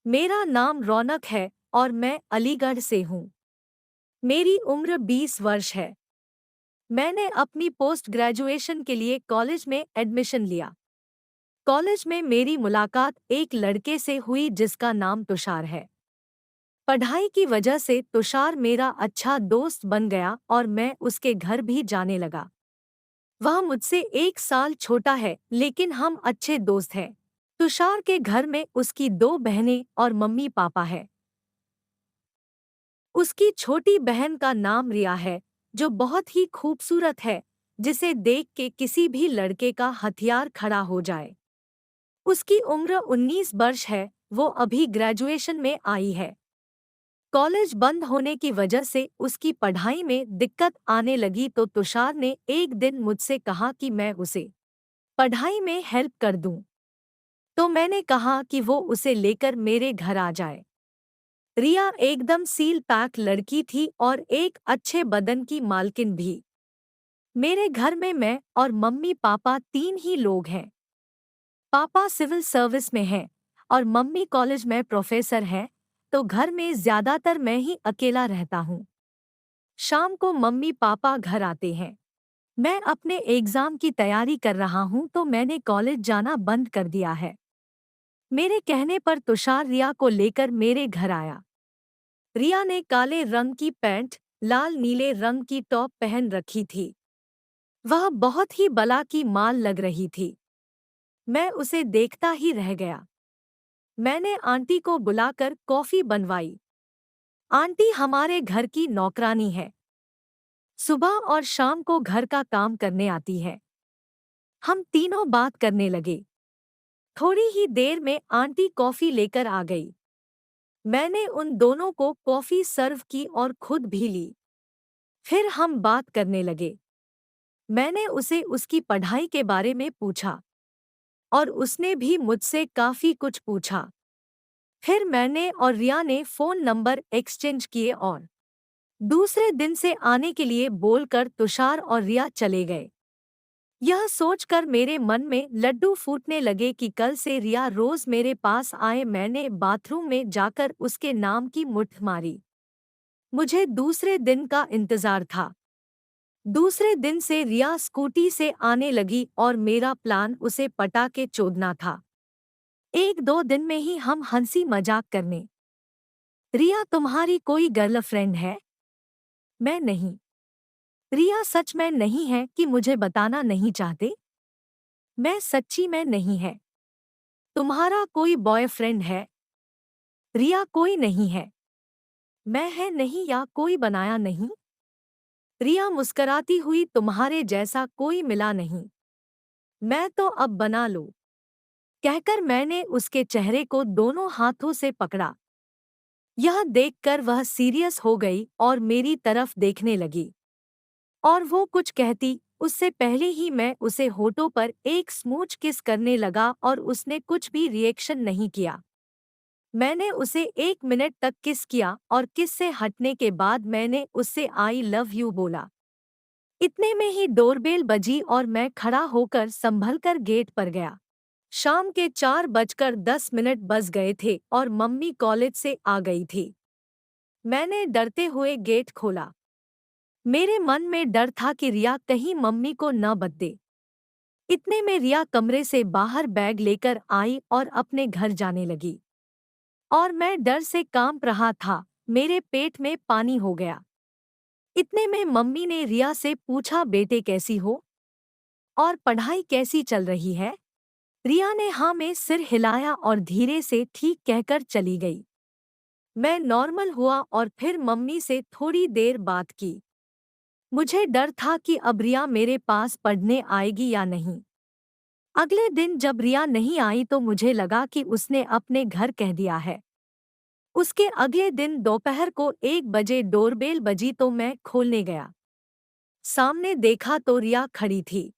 मेरा नाम रौनक है और मैं अलीगढ़ से हूँ। मेरी उम्र 20 वर्ष है। मैंने अपनी पोस्ट ग्रेजुएशन के लिए कॉलेज में एडमिशन लिया। कॉलेज में मेरी मुलाकात एक लड़के से हुई जिसका नाम तुषार है। पढ़ाई की वजह से तुषार मेरा अच्छा दोस्त बन गया और मैं उसके घर भी जाने लगा। वह मुझसे 1 साल छोटा है लेकिन हम अच्छे दोस्त हैं। तुषार के घर में उसकी 2 बहनें और मम्मी पापा है। उसकी छोटी बहन का नाम रिया है, जो बहुत ही खूबसूरत है, जिसे देख के किसी भी लड़के का हथियार खड़ा हो जाए। उसकी उम्र 19 वर्ष है, वो अभी ग्रेजुएशन में आई है। कॉलेज बंद होने की वजह से उसकी पढ़ाई में दिक्कत आने लगी तो तुषार ने एक दिन मुझसे कहा कि मैं उसे पढ़ाई में हेल्प कर दूं। तो मैंने कहा कि वो उसे लेकर मेरे घर आ जाए। रिया एकदम सील पैक लड़की थी और एक अच्छे बदन की मालकिन भी। मेरे घर में मैं और मम्मी पापा 3 ही लोग हैं। पापा सिविल सर्विस में हैं और मम्मी कॉलेज में प्रोफेसर हैं, तो घर में ज्यादातर मैं ही अकेला रहता हूँ। शाम को मम्मी पापा घर आते हैं। मैं अपने एग्जाम की तैयारी कर रहा हूँ तो मैंने कॉलेज जाना बंद कर दिया है। मेरे कहने पर तुषार रिया को लेकर मेरे घर आया। रिया ने काले रंग की पैंट, लाल नीले रंग की टॉप पहन रखी थी। वह बहुत ही बला की माल लग रही थी। मैं उसे देखता ही रह गया। मैंने आंटी को बुलाकर कॉफी बनवाई। आंटी हमारे घर की नौकरानी है। सुबह और शाम को घर का काम करने आती है। हम तीनों बात करने लगे। थोड़ी ही देर में आंटी कॉफी लेकर आ गई। मैंने उन दोनों को कॉफी सर्व की और खुद भी ली। फिर हम बात करने लगे। मैंने उसे उसकी पढ़ाई के बारे में पूछा और उसने भी मुझसे काफी कुछ पूछा। फिर मैंने और रिया ने फोन नंबर एक्सचेंज किए और दूसरे दिन से आने के लिए बोलकर तुषार और रिया चले गए। यह सोचकर मेरे मन में लड्डू फूटने लगे कि कल से रिया रोज मेरे पास आए। मैंने बाथरूम में जाकर उसके नाम की मुट्ठ मारी। मुझे दूसरे दिन का इंतजार था। दूसरे दिन से रिया स्कूटी से आने लगी और मेरा प्लान उसे पटा के चोदना था। 1-2 दिन में ही हम हंसी मजाक करने। रिया तुम्हारी कोई गर्लफ्रेंड है? मैं नहीं। रिया सच में नहीं है कि मुझे बताना नहीं चाहते? मैं सच्ची में नहीं है। तुम्हारा कोई बॉयफ्रेंड है? रिया कोई नहीं है। मैं है नहीं या कोई बनाया नहीं? रिया मुस्कराती हुई तुम्हारे जैसा कोई मिला नहीं। मैं तो अब बना लूं। कहकर मैंने उसके चेहरे को दोनों हाथों से पकड़ा। यह देखकर वह सीरियस हो गई और मेरी तरफ देखने लगी। और वो कुछ कहती उससे पहले ही मैं उसे होठों पर एक स्मूच किस करने लगा और उसने कुछ भी रिएक्शन नहीं किया। मैंने उसे 1 मिनट तक किस किया और किस से हटने के बाद मैंने उससे आई लव यू बोला। इतने में ही डोरबेल बजी और मैं खड़ा होकर संभलकर गेट पर गया। शाम के 4:10 बज गए थे और मम्मी कॉलेज से आ गई थी। मैंने डरते हुए गेट खोला। मेरे मन में डर था कि रिया कहीं मम्मी को न बता दे। इतने में रिया कमरे से बाहर बैग लेकर आई और अपने घर जाने लगी। और मैं डर से कांप रहा था, मेरे पेट में पानी हो गया। इतने में मम्मी ने रिया से पूछा बेटे कैसी हो? और पढ़ाई कैसी चल रही है? रिया ने हाँ में सिर हिलाया और धीरे से ठीक कहकर चली गई। मैं नॉर्मल हुआ और फिर मम्मी से थोड़ी देर बात की। मुझे डर था कि अब रिया मेरे पास पढ़ने आएगी या नहीं। अगले दिन जब रिया नहीं आई तो मुझे लगा कि उसने अपने घर कह दिया है। उसके अगले दिन दोपहर को 1 बजे डोरबेल बजी तो मैं खोलने गया। सामने देखा तो रिया खड़ी थी।